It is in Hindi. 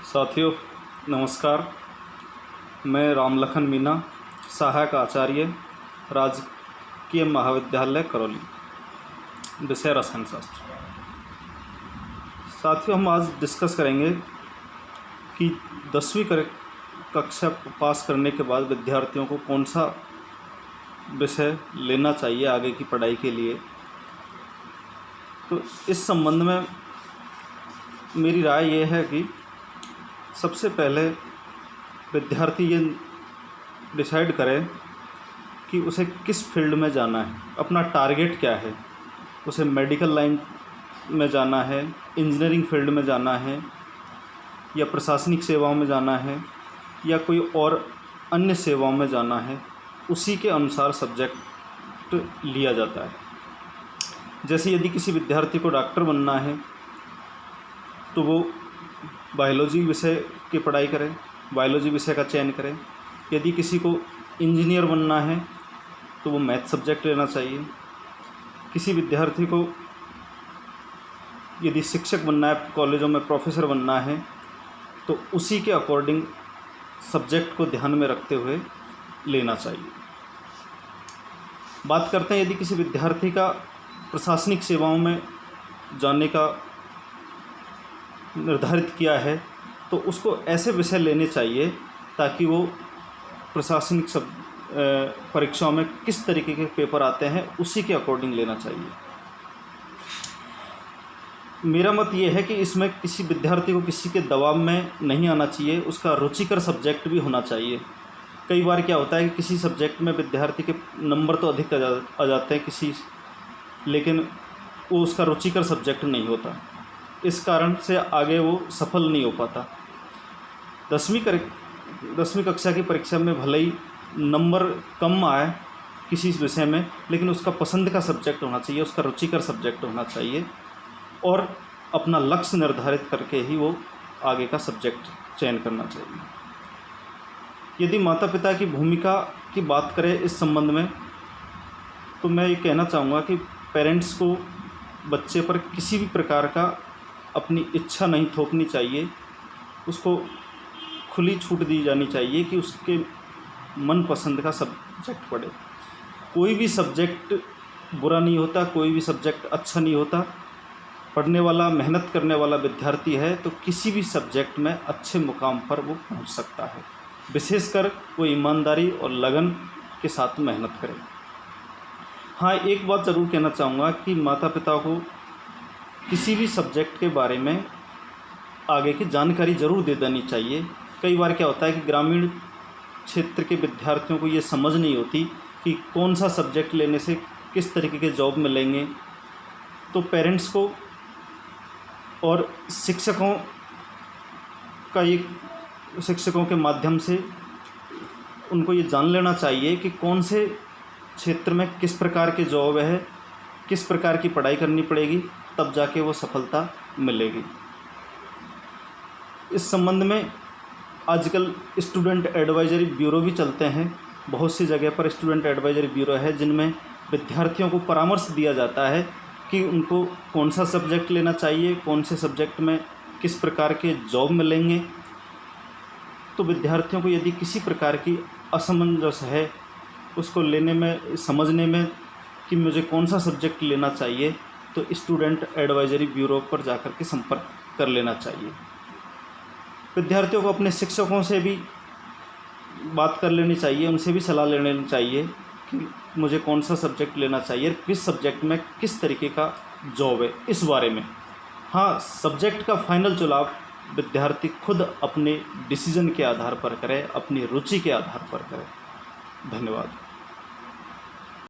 साथियों नमस्कार। मैं रामलखन मीना, सहायक आचार्य, राजकीय महाविद्यालय करौली, विषय रसायन शास्त्र। साथियों हम आज डिस्कस करेंगे कि 10वीं कक्षा पास करने के बाद विद्यार्थियों को कौन सा विषय लेना चाहिए आगे की पढ़ाई के लिए। तो इस संबंध में मेरी राय ये है कि सबसे पहले विद्यार्थी ये डिसाइड करे कि उसे किस फील्ड में जाना है, अपना टारगेट क्या है। उसे मेडिकल लाइन में जाना है, इंजीनियरिंग फील्ड में जाना है, या प्रशासनिक सेवाओं में जाना है, या कोई और अन्य सेवाओं में जाना है। उसी के अनुसार सब्जेक्ट लिया जाता है। जैसे यदि किसी विद्यार्थी को डॉक्टर बनना है तो वो बायोलॉजी विषय की पढ़ाई करें, बायोलॉजी विषय का चयन करें। यदि किसी को इंजीनियर बनना है तो वो मैथ सब्जेक्ट लेना चाहिए। किसी विद्यार्थी को यदि शिक्षक बनना है, कॉलेजों में प्रोफेसर बनना है, तो उसी के अकॉर्डिंग सब्जेक्ट को ध्यान में रखते हुए लेना चाहिए। बात करते हैं यदि किसी विद्यार्थी का प्रशासनिक सेवाओं में जाने का निर्धारित किया है तो उसको ऐसे विषय लेने चाहिए ताकि वो प्रशासनिक परीक्षाओं में किस तरीके के पेपर आते हैं उसी के अकॉर्डिंग लेना चाहिए। मेरा मत ये है कि इसमें किसी विद्यार्थी को किसी के दबाव में नहीं आना चाहिए, उसका रुचिकर सब्जेक्ट भी होना चाहिए। कई बार क्या होता है कि किसी सब्जेक्ट में विद्यार्थी के नंबर तो अधिक आ जाते हैं किसी, लेकिन वो उसका रुचिकर सब्जेक्ट नहीं होता। इस कारण से आगे वो सफल नहीं हो पाता। 10वीं कक्षा की परीक्षा में भले ही नंबर कम आए किसी विषय में, लेकिन उसका पसंद का सब्जेक्ट होना चाहिए, उसका रुचिकर सब्जेक्ट होना चाहिए, और अपना लक्ष्य निर्धारित करके ही वो आगे का सब्जेक्ट चयन करना चाहिए। यदि माता पिता की भूमिका की बात करें इस संबंध में, तो मैं ये कहना चाहूँगा कि पेरेंट्स को बच्चे पर किसी भी प्रकार का अपनी इच्छा नहीं थोपनी चाहिए। उसको खुली छूट दी जानी चाहिए कि उसके मनपसंद का सब्जेक्ट पढ़े। कोई भी सब्जेक्ट बुरा नहीं होता, कोई भी सब्जेक्ट अच्छा नहीं होता। पढ़ने वाला, मेहनत करने वाला विद्यार्थी है तो किसी भी सब्जेक्ट में अच्छे मुकाम पर वो पहुंच सकता है, विशेषकर वो ईमानदारी और लगन के साथ मेहनत करे। हाँ, एक बात ज़रूर कहना चाहूँगा कि माता पिता को किसी भी सब्जेक्ट के बारे में आगे की जानकारी ज़रूर दे देनी चाहिए। कई बार क्या होता है कि ग्रामीण क्षेत्र के विद्यार्थियों को ये समझ नहीं होती कि कौन सा सब्जेक्ट लेने से किस तरीके के जॉब मिलेंगे। तो पेरेंट्स को और शिक्षकों के माध्यम से उनको ये जान लेना चाहिए कि कौन से क्षेत्र में किस प्रकार के जॉब है, किस प्रकार की पढ़ाई करनी पड़ेगी, तब जाके वो सफलता मिलेगी। इस संबंध में आजकल स्टूडेंट एडवाइजरी ब्यूरो भी चलते हैं। बहुत सी जगह पर स्टूडेंट एडवाइजरी ब्यूरो है जिनमें विद्यार्थियों को परामर्श दिया जाता है कि उनको कौन सा सब्जेक्ट लेना चाहिए, कौन से सब्जेक्ट में किस प्रकार के जॉब मिलेंगे। तो विद्यार्थियों को यदि किसी प्रकार की असमंजस है उसको लेने में, समझने में कि मुझे कौन सा सब्जेक्ट लेना चाहिए, तो स्टूडेंट एडवाइजरी ब्यूरो पर जाकर के संपर्क कर लेना चाहिए। विद्यार्थियों को अपने शिक्षकों से भी बात कर लेनी चाहिए, उनसे भी सलाह ले लेनी चाहिए कि मुझे कौन सा सब्जेक्ट लेना चाहिए, किस सब्जेक्ट में किस तरीके का जॉब है, इस बारे में। हाँ, सब्जेक्ट का फाइनल चुनाव विद्यार्थी खुद अपने डिसीजन के आधार पर करे, अपनी रुचि के आधार पर करे। धन्यवाद।